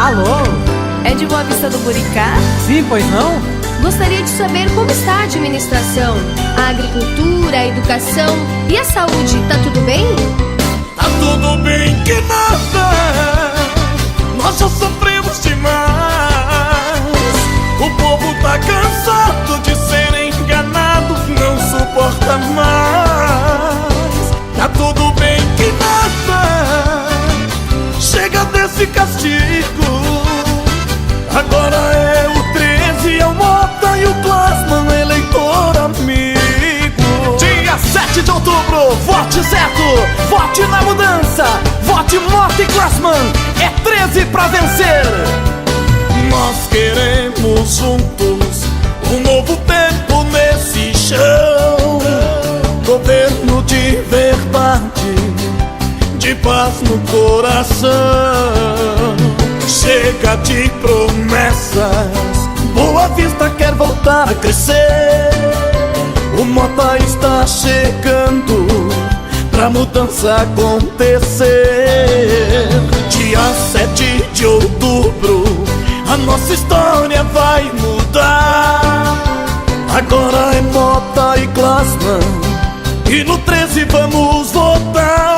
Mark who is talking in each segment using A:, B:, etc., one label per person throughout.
A: Alô?
B: É de Boa Vista do Buricá?
A: Sim, pois não?
B: Gostaria de saber como está a administração, a agricultura, a educação e a saúde. Tá tudo bem?
C: Tá tudo bem que nada, nós já sofremos demais. O povo tá cansado de ser enganado, não suporta mais. Tá tudo bem que nada, chega desse castigo. Agora é o 13, é o Mota e o Classman, eleitor amigo.
A: Dia 7 de outubro, vote certo, vote na mudança, vote Mota e Classman, é 13 pra vencer.
C: Nós queremos juntos um novo tempo nesse chão. Governo de verdade, de paz no coração. Chega de promessas, Boa Vista quer voltar a crescer. O Mota está chegando pra mudança acontecer. Dia 7 de outubro, a nossa história vai mudar. Agora é Mota e Classman, e no 13 vamos votar.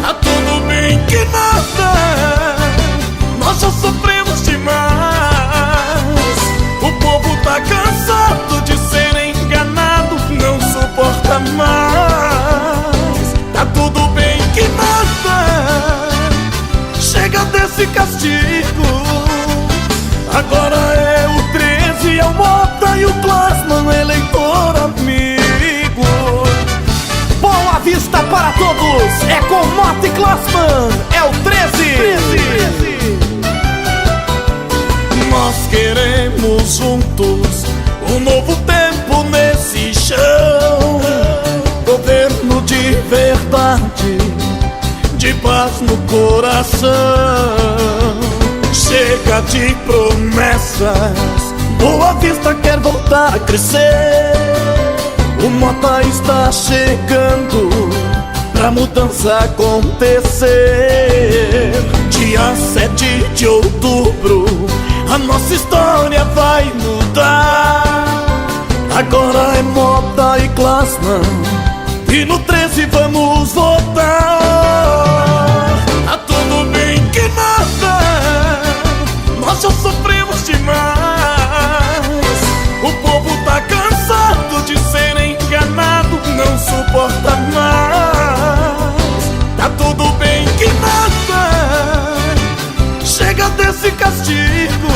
C: Tá tudo bem que nada, nós já sofremos demais. O povo tá cansado de ser enganado, não suporta mais. Tá tudo bem que nada, chega desse castigo. Agora é o 13, é o Mota e o Classman, eleitor amigo.
A: Boa Vista para todos, é com Mota e Classman, é o 13.
C: Nós queremos juntos um novo tempo nesse chão. Governo de verdade, de paz no coração. Chega de promessas, Boa Vista quer voltar a crescer. O Mota está chegando pra mudança acontecer. Dia 7 de outubro, a nossa história vai mudar. Agora é Mota e Classman, e no 13 vamos votar. Tá tudo bem que nada, nós já sofremos demais. O povo tá cansado de ser enganado, não suporta mais. Tá tudo bem que nada, chega desse castigo.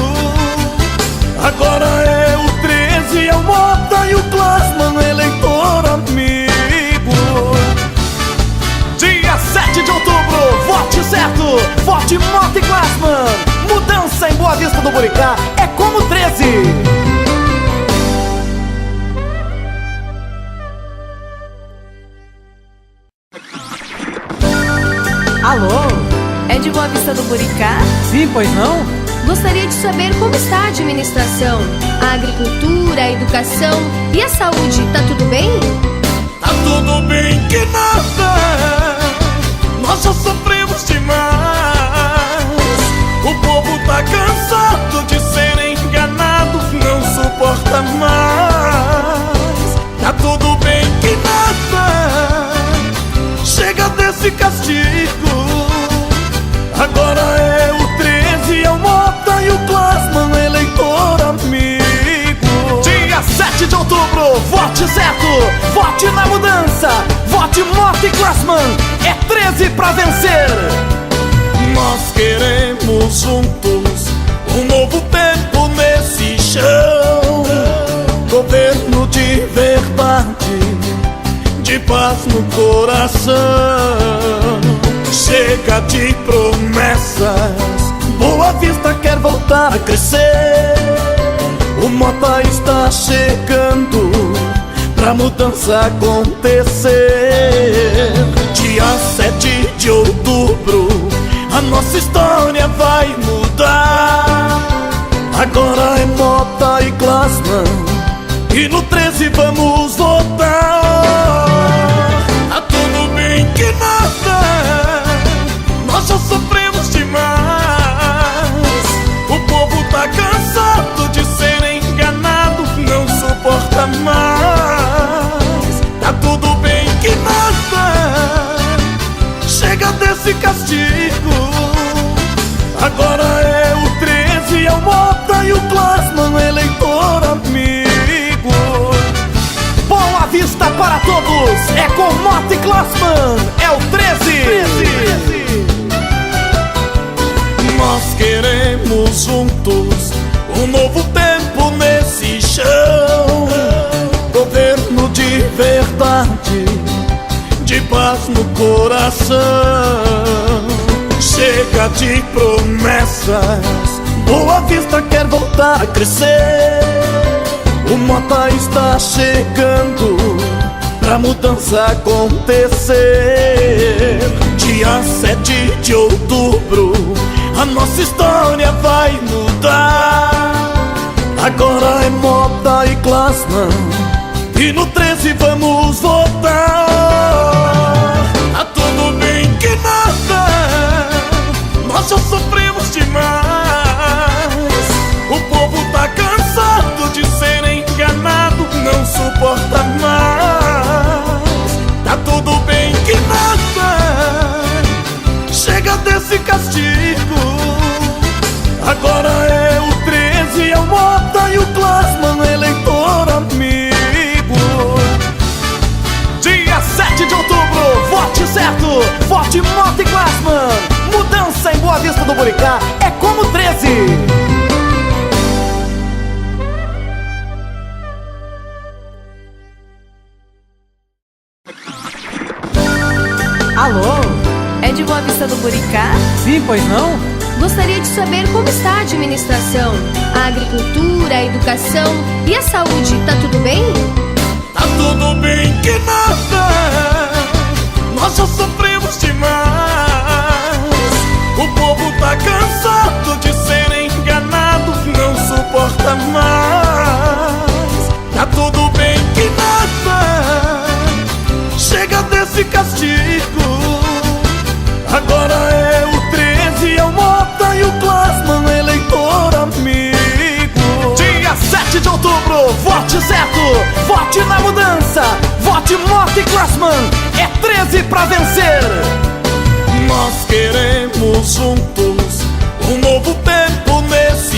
C: Agora é o 13, é o Mota e o Classman, eleitor amigo.
A: Dia 7 de outubro, vote certo, vote Mota e Classman. Mudança em Boa Vista do Buricá é como 13.
B: Alô? É de Boa Vista do Buricá?
A: Sim, pois não?
B: Gostaria de saber como está a administração, a agricultura, a educação e a saúde. Tá tudo bem?
C: Tá tudo bem que nada, nós já sofremos demais. O povo tá cansado de ser enganado, não suporta mais. Tá tudo bem que nada, chega desse castigo. Agora é o 13, é o Mota e o Classman, eleitor amigo.
A: Dia 7 de outubro, vote certo, vote na mudança, vote Mota e Classman, é 13 pra vencer.
C: Nós queremos juntos um novo tempo nesse chão. Governo de verdade, de paz no coração. Chega de promessas, Boa Vista quer voltar a crescer. O Mota está chegando pra mudança acontecer. Dia 7 de outubro, a nossa história vai mudar. Agora é Mota e Classman, e no 13 vamos votar. Tá tudo bem que nada, nós já sofremos demais. Chega desse castigo. Agora é o 13, é o Mota e o Classman, eleitor amigo.
A: Boa Vista para todos, é com Mota e Classman, é o 13.
C: Nós queremos juntos um novo tempo nesse chão. Governo de verdade, de paz no coração. Chega de promessas, Boa Vista quer voltar a crescer. O Mota está chegando pra mudança acontecer. Dia 7 de outubro, a nossa história vai mudar. Agora é Mota e Classman, e no 13 vamos votar. Tá tudo bem que nada, nós já sofremos demais. O povo tá cansado de ser enganado, não suporta mais. Tá tudo bem que nada, chega desse castigo. Agora é o 13, é o Mota e o Classman, eleitor amigo.
A: Dia 7 de outubro, vote certo, vote Mota e Classman. Mudança em Boa Vista do Buricá é como 13.
D: Alô?
E: É de Boa Vista do Buricá?
D: Sim, pois não?
B: Gostaria de saber como está a administração, a agricultura, a educação e a saúde. Tá tudo bem?
C: Tá tudo bem que nada, nós já sofremos demais. O povo tá cansado de ser enganado, não suporta mais. Tá tudo bem que nada, chega desse castigo. Agora é o 13, é o Mota e o Classman, eleitor amigo.
A: Dia 7 de outubro, vote certo, vote na mudança, vote Mota e Classman, é 13 pra vencer.
C: Nós queremos juntos